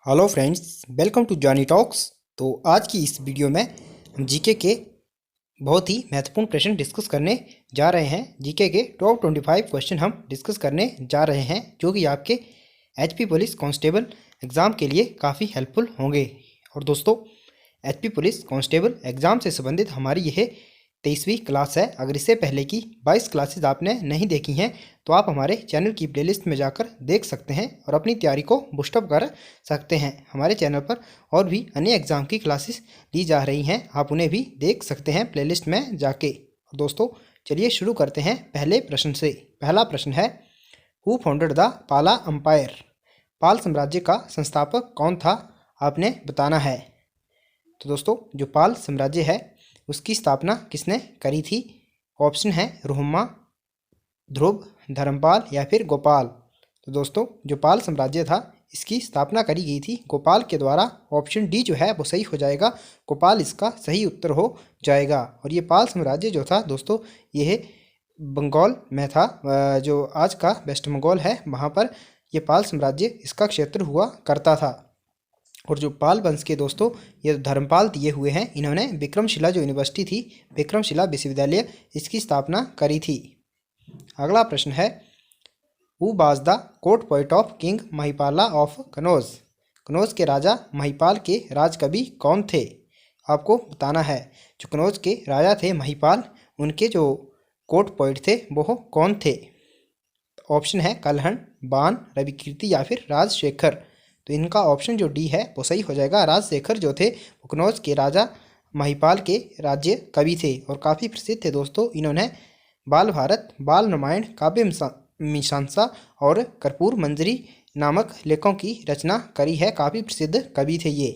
Hello friends, welcome to Johnny talks. तो आज की इस वीडियो में हम जीके के बहुत ही महत्वपूर्ण प्रश्न डिस्कस करने जा रहे हैं। जीके के टॉप 25 क्वेश्चन हम डिस्कस करने जा रहे हैं, जो कि आपके एचपी पुलिस कांस्टेबल एग्ज़ाम के लिए काफ़ी हेल्पफुल होंगे। और दोस्तों, एचपी पुलिस कांस्टेबल एग्ज़ाम से संबंधित हमारी यह 23वीं क्लास है। अगर इससे पहले की 22 क्लासेज आपने नहीं देखी हैं तो आप हमारे चैनल की प्लेलिस्ट में जाकर देख सकते हैं और अपनी तैयारी को बूस्टअप कर सकते हैं। हमारे चैनल पर और भी अन्य एग्ज़ाम की क्लासेस ली जा रही हैं, आप उन्हें भी देख सकते हैं प्लेलिस्ट में जाके। और दोस्तों, चलिए शुरू करते हैं पहले प्रश्न से। पहला प्रश्न है, हु फाउंडेड द पाला अंपायर? पाल साम्राज्य का संस्थापक कौन था, आपने बताना है। तो दोस्तों, जो पाल साम्राज्य है उसकी स्थापना किसने करी थी? ऑप्शन है रोहम्मा, ध्रुव, धर्मपाल या फिर गोपाल। तो दोस्तों, जो पाल साम्राज्य था इसकी स्थापना करी गई थी गोपाल के द्वारा। ऑप्शन डी जो है वो सही हो जाएगा, गोपाल इसका सही उत्तर हो जाएगा। और ये पाल साम्राज्य जो था दोस्तों, यह बंगाल में था, जो आज का वेस्ट बंगाल है वहाँ पर ये पाल साम्राज्य इसका क्षेत्र हुआ करता था। और जो पाल वंश के दोस्तों ये धर्मपाल दिए हुए हैं, इन्होंने विक्रमशिला जो यूनिवर्सिटी थी, विक्रमशिला विश्वविद्यालय, इसकी स्थापना करी थी। अगला प्रश्न है, who was the court poet of king Mahipala of Kannauj? Kannauj के राजा महिपाल के राजकवि कौन थे, आपको बताना है। जो कनौज के राजा थे महिपाल, उनके जो कोर्ट पोएट थे वो कौन थे? ऑप्शन है कलहण, बाण, रविकीर्ति या फिर राजशेखर। तो इनका ऑप्शन जो डी है वो सही हो जाएगा। राजशेखर जो थे वो कनौज के राजा महिपाल के राज्य कवि थे और काफ़ी प्रसिद्ध थे दोस्तों। इन्होंने बाल भारत, बाल रामायण, काव्य मीमांसा और कर्पूर मंजरी नामक लेखों की रचना करी है। काफ़ी प्रसिद्ध कवि थे ये।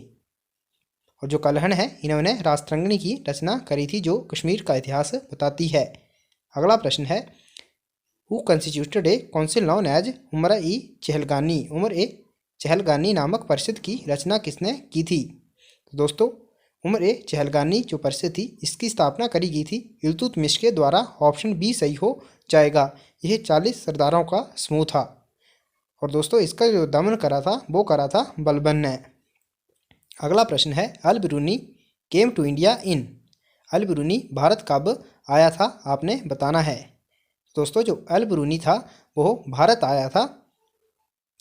और जो कलहण है, इन्होंने राजतरंगिणी की रचना करी थी, जो कश्मीर का इतिहास बताती है। अगला प्रश्न है, who constituted a council known as Umar e Chahalgani? Umar e Chahalgani नामक परिषद की रचना किसने की थी? तो दोस्तों, उमर ए चहलगानी जो परिषद थी इसकी स्थापना करी गई थी इल्तुतमिश के द्वारा। ऑप्शन बी सही हो जाएगा। यह 40 सरदारों का समूह था। और दोस्तों, इसका जो दमन करा था वो करा था बलबन ने। अगला प्रश्न है, Al Biruni came to India in? Al Biruni Bharat कब आया था, आपने बताना है। दोस्तों, जो अल बिरूनी था वो भारत आया था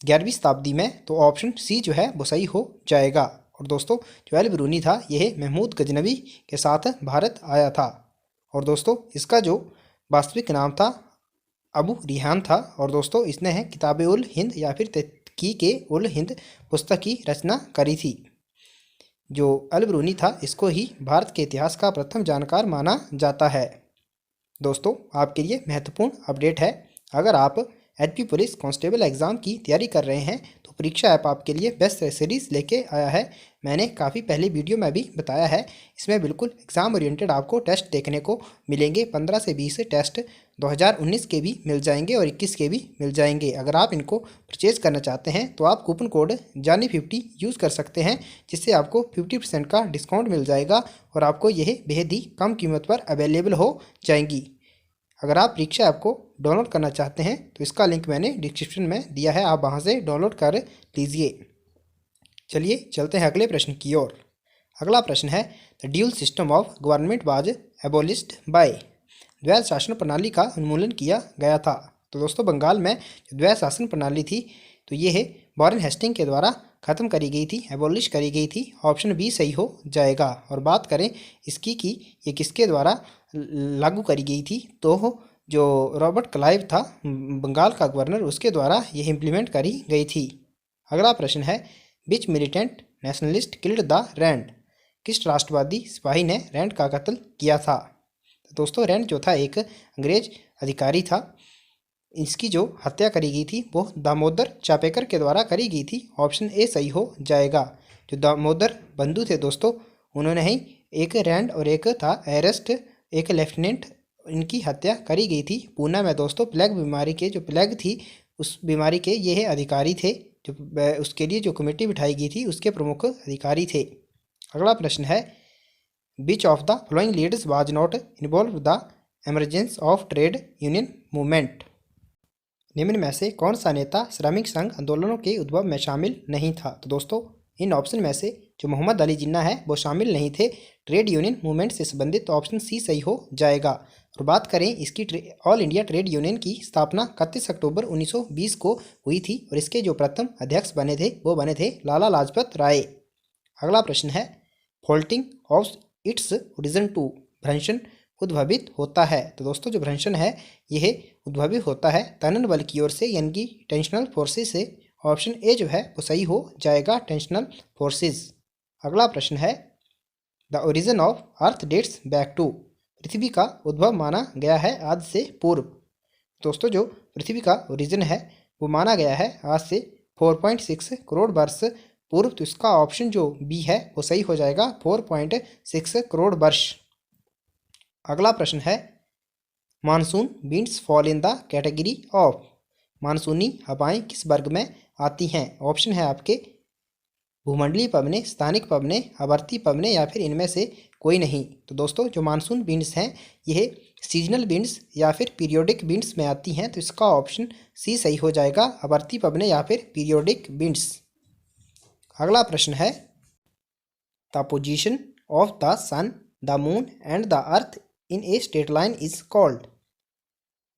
11वीं शताब्दी में। तो ऑप्शन सी जो है वो सही हो जाएगा। और दोस्तों, जो अल बिरूनी था यह महमूद गजनवी के साथ भारत आया था। और दोस्तों, इसका जो वास्तविक नाम था अबू रिहान था। और दोस्तों, इसने है किताब उल हिंद या फिर तहकीक उल हिंद पुस्तक की रचना करी थी। जो अल बिरूनी था इसको ही भारत के इतिहास का प्रथम जानकार माना जाता है। दोस्तों, आपके लिए महत्वपूर्ण अपडेट है, अगर आप एचपी पुलिस कांस्टेबल एग्ज़ाम की तैयारी कर रहे हैं तो परीक्षा ऐप आपके लिए बेस्ट सीरीज़ लेके आया है। मैंने काफ़ी पहले वीडियो में भी बताया है, इसमें बिल्कुल एग्ज़ाम ओरिएंटेड आपको टेस्ट देखने को मिलेंगे। 15 से 20 टेस्ट 2019 के भी मिल जाएंगे और 21 के भी मिल जाएंगे। अगर आप इनको परचेज़ करना चाहते हैं तो आप कूपन कोड जानी50 यूज़ कर सकते हैं, जिससे आपको 50% का डिस्काउंट मिल जाएगा और आपको यह बेहद ही कम कीमत पर अवेलेबल हो जाएंगी। अगर आप परीक्षा ऐप को डाउनलोड करना चाहते हैं तो इसका लिंक मैंने डिस्क्रिप्शन में दिया है, आप वहां से डाउनलोड कर लीजिए। चलिए चलते हैं अगले प्रश्न की ओर। अगला प्रश्न है, the dual system of government was abolished by? द्वैध शासन प्रणाली का उन्मूलन किया गया था। तो दोस्तों, बंगाल में जो द्वैध शासन प्रणाली थी तो ये है वॉरेन हेस्टिंग के द्वारा ख़त्म करी गई थी, एबोलिश करी गई थी। ऑप्शन बी सही हो जाएगा। और बात करें इसकी कि ये किसके द्वारा लागू करी गई थी, तो जो रॉबर्ट क्लाइव था बंगाल का गवर्नर, उसके द्वारा यह इम्प्लीमेंट करी गई थी। अगला प्रश्न है, which militant nationalist killed the Rand? किस राष्ट्रवादी सिपाही ने रैंड का कत्ल किया था? तो दोस्तों, रैंड जो था एक अंग्रेज अधिकारी था, इसकी जो हत्या करी गई थी वो दामोदर चापेकर के द्वारा करी गई थी। ऑप्शन ए सही हो जाएगा। जो दामोदर बंधु थे दोस्तों, उन्होंने ही एक रैंड और एक था एरेस्ट, एक लेफ्टिनेंट, इनकी हत्या करी गई थी पूना में दोस्तों। प्लेग बीमारी के जो प्लेग थी उस बीमारी के ये अधिकारी थे, जो उसके लिए जो कमेटी बिठाई गई थी उसके प्रमुख अधिकारी थे। अगला प्रश्न है, which of the following leaders was not involve the emergence of trade union movement? निम्न में से कौन सा नेता श्रमिक संघ आंदोलनों के उद्भव में शामिल नहीं था? तो दोस्तों इन ऑप्शन में से जो मोहम्मद अली जिन्ना है वो शामिल नहीं थे ट्रेड यूनियन मूवमेंट से संबंधित, तो ऑप्शन सी सही हो जाएगा। और बात करें इसकी ऑल इंडिया ट्रेड यूनियन की स्थापना 31 अक्टूबर 1920 को हुई थी और इसके जो प्रथम अध्यक्ष बने थे वो बने थे लाला लाजपत राय। अगला प्रश्न है faulting of its origin to, भ्रंशन उद्भवित होता है? तो दोस्तों जो भ्रंशन है यह उद्भवित होता है तनन बल की ओर से यानी कि टेंशनल फोर्सेस से। ऑप्शन ए जो है वो सही हो जाएगा, टेंशनल फोर्सेस। अगला प्रश्न है the origin of earth dates back to, पृथ्वी का उद्भव माना गया है आज से पूर्व। दोस्तों जो पृथ्वी का ओरिजिन है वो माना गया है आज से 4.6 करोड़ वर्ष पूर्व, तो इसका ऑप्शन जो बी है वो सही हो जाएगा, 4.6 करोड़ वर्ष। अगला प्रश्न है monsoon winds fall in the category of, मानसूनी हवाएं किस वर्ग में आती हैं? ऑप्शन है आपके भूमंडलीय पवने, स्थानिक पवने, आवर्ती पवने या फिर इनमें से कोई नहीं। तो दोस्तों जो मानसून विंड्स हैं यह सीजनल विंड्स या फिर पीरियोडिक विंड्स में आती हैं, तो इसका ऑप्शन सी सही हो जाएगा, आवर्ती पवने या फिर पीरियोडिक विंड्स। अगला प्रश्न है the position of the sun, the moon and the earth in a straight line is called,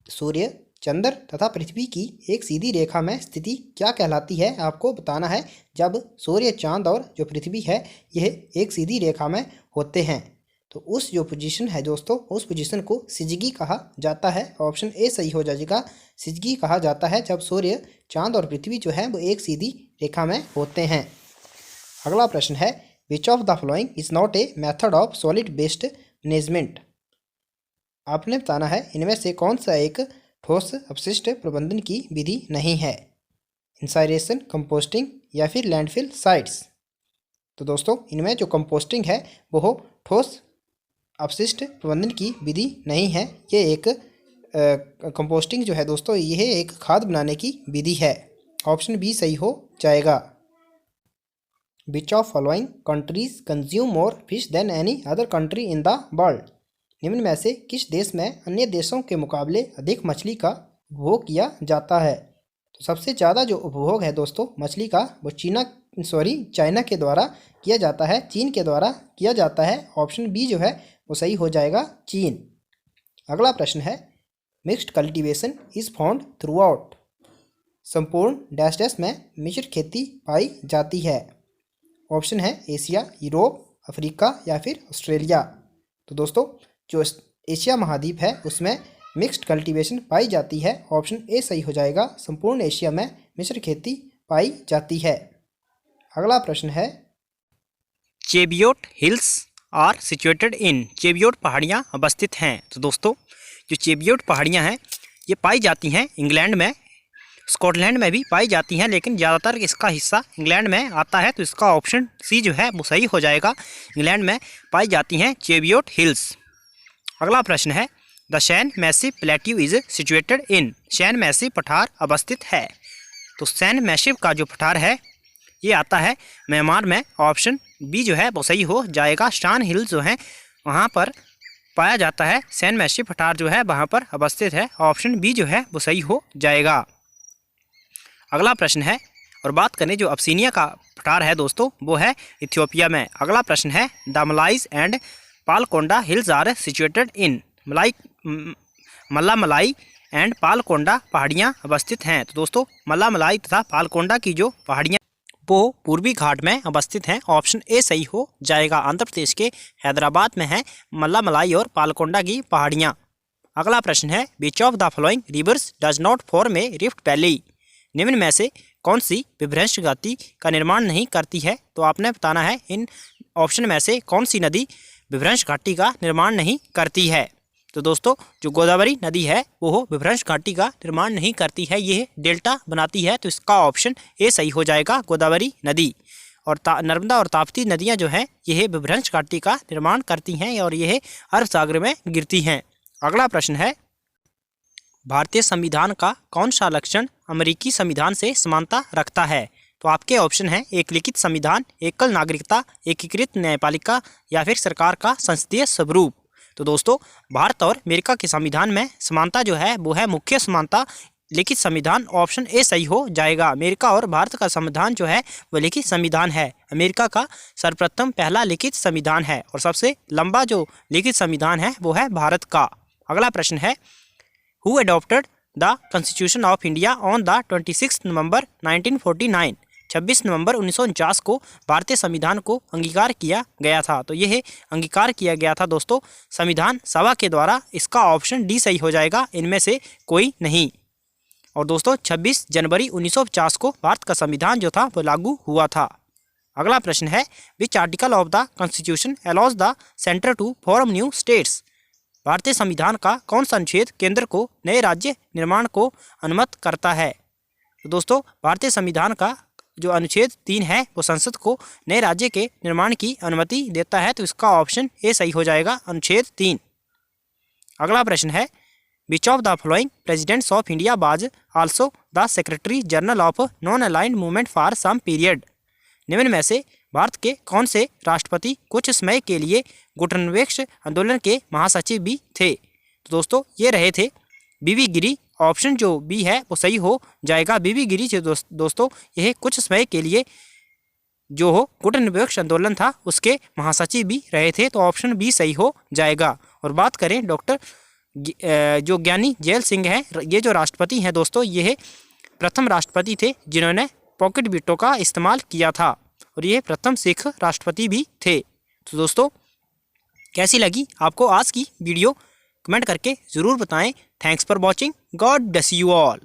सूर्य, चंद्र तथा पृथ्वी की एक सीधी रेखा में स्थिति क्या कहलाती है? आपको बताना है जब सूर्य, चांद और जो पृथ्वी है यह एक सीधी रेखा में होते हैं, तो उस जो पोजीशन है दोस्तों उस पोजीशन को सिजगी कहा जाता है। ऑप्शन ए सही हो जाएगा, सिजगी कहा जाता है जब सूर्य, चांद और पृथ्वी जो है वो एक सीधी रेखा में होते हैं। अगला प्रश्न है which of the following is not a method of solid waste management, आपने बताना है इनमें से कौन सा एक ठोस अपशिष्ट प्रबंधन की विधि नहीं है? इंसाइरेशन, कंपोस्टिंग या फिर लैंडफिल साइट्स। तो दोस्तों इनमें जो कंपोस्टिंग है वो ठोस अपशिष्ट प्रबंधन की विधि नहीं है, ये एक कंपोस्टिंग जो है दोस्तों यह एक खाद बनाने की विधि है। ऑप्शन बी सही हो जाएगा। Which of following countries consume more fish than any other country in the world, निम्न में से किस देश में अन्य देशों के मुकाबले अधिक मछली का उपभोग किया जाता है? तो सबसे ज़्यादा जो उपभोग है दोस्तों मछली का वो चाइना के द्वारा किया जाता है, चीन के द्वारा किया जाता है। ऑप्शन बी जो है वो सही हो जाएगा, चीन। अगला प्रश्न है mixed cultivation is found through out, संपूर्ण डैश डैश में मिश्र खेती पाई जाती है। ऑप्शन है एशिया, यूरोप, अफ्रीका या फिर ऑस्ट्रेलिया। तो दोस्तों जो एशिया महाद्वीप है उसमें मिक्स्ड कल्टीवेशन पाई जाती है। ऑप्शन ए सही हो जाएगा, संपूर्ण एशिया में मिश्र खेती पाई जाती है। अगला प्रश्न है चेबियोट हिल्स आर सिचुएटेड इन, चेबियोट पहाड़ियाँ अवस्थित हैं। तो दोस्तों जो चेबियोट पहाड़ियाँ हैं ये पाई जाती हैं इंग्लैंड में, स्कॉटलैंड में भी पाई जाती हैं, लेकिन ज़्यादातर इसका हिस्सा इंग्लैंड में आता है, तो इसका ऑप्शन सी जो है वो सही हो जाएगा, इंग्लैंड में पाई जाती हैं चेबियोट हिल्स। अगला प्रश्न है the Shan massif plateau is situated in, Shan massif पठार अवस्थित है। तो सैन मैसिव का जो पठार है ये आता है म्यांमार में। ऑप्शन बी जो है वो सही हो जाएगा, शान हिल जो है वहाँ पर पाया जाता है, सैन मैसिव पठार जो है वहाँ पर अवस्थित है। ऑप्शन बी जो है वो सही हो जाएगा। अगला प्रश्न है और बात करें जो अब्सीनिया का पठार है दोस्तों वो है इथियोपिया में। अगला प्रश्न है the Malais and Palkonda hills are situated in, Malai and Palkonda पहाड़ियाँ अवस्थित हैं। तो दोस्तों मलाई तथा पालकोंडा की जो पहाड़ियाँ वो पूर्वी घाट में अवस्थित हैं। ऑप्शन ए सही हो जाएगा, आंध्र प्रदेश के हैदराबाद में है मलाई और पालकोंडा की पहाड़ियाँ। अगला प्रश्न है which of the following rivers does not form A rift valley, निम्न में से कौन सी विभ्रंश घाटी का निर्माण नहीं करती है? तो आपने बताना है इन ऑप्शन में से कौन सी नदी विभ्रंश घाटी का निर्माण नहीं करती है। तो दोस्तों जो गोदावरी नदी है वो विभ्रंश घाटी का निर्माण नहीं करती है, ये डेल्टा बनाती है, तो इसका ऑप्शन ए सही हो जाएगा, गोदावरी नदी। और नर्मदा और ताप्ती नदियाँ जो हैं यह विभ्रंश घाटी का निर्माण करती हैं और यह अरब सागर में गिरती हैं। अगला प्रश्न है भारतीय संविधान का कौन सा लक्षण अमेरिकी संविधान से समानता रखता है? तो आपके ऑप्शन हैं एक लिखित संविधान, एकल नागरिकता, एकीकृत न्यायपालिका या फिर सरकार का संसदीय स्वरूप। तो दोस्तों भारत और अमेरिका के संविधान में समानता जो है वो है मुख्य समानता लिखित संविधान ऑप्शन ए सही हो जाएगा। अमेरिका और भारत का संविधान जो है वो लिखित संविधान है। अमेरिका का सर्वप्रथम पहला लिखित संविधान है और सबसे लंबा जो लिखित संविधान है वो है भारत का। अगला प्रश्न है, who adopted the constitution of India on the 26 नवंबर 1949। 26 नवंबर 1949 को भारतीय संविधान को अंगीकार किया गया था। तो यह अंगीकार किया गया था दोस्तों संविधान सभा के द्वारा। इसका ऑप्शन डी सही हो जाएगा, इनमें से कोई नहीं। और दोस्तों 26 जनवरी 1950 को भारत का संविधान जो था वो लागू हुआ था। अगला प्रश्न है, which article of the constitution allows the centre to form new states. भारतीय संविधान का कौन सा अनुच्छेद केंद्र को नए राज्य निर्माण को अनुमत करता है। तो दोस्तों भारतीय संविधान का जो अनुच्छेद 3 है वो संसद को नए राज्य के निर्माण की अनुमति देता है। तो इसका ऑप्शन ए सही हो जाएगा, अनुच्छेद 3। अगला प्रश्न है, which of the following presidents of India was also the secretary general of non aligned movement for some period. निम्न में से भारत के कौन से राष्ट्रपति कुछ समय के लिए गुटनिरपेक्ष आंदोलन के महासचिव भी थे। तो दोस्तों ये रहे थे बीवी गिरी। ऑप्शन जो बी है वो सही हो जाएगा। बीवी गिरी जो दोस्तों यह कुछ समय के लिए जो हो गुटनिरपेक्ष आंदोलन था उसके महासचिव भी रहे थे। तो ऑप्शन बी सही हो जाएगा। और बात करें डॉक्टर जो ज्ञानी जैल सिंह हैं, ये जो राष्ट्रपति हैं दोस्तों, ये प्रथम राष्ट्रपति थे जिन्होंने पॉकेट वीटो का इस्तेमाल किया था और ये प्रथम सिख राष्ट्रपति भी थे। तो दोस्तों कैसी लगी आपको आज की वीडियो, कमेंट करके ज़रूर बताएं। Thanks for watching. God bless you all.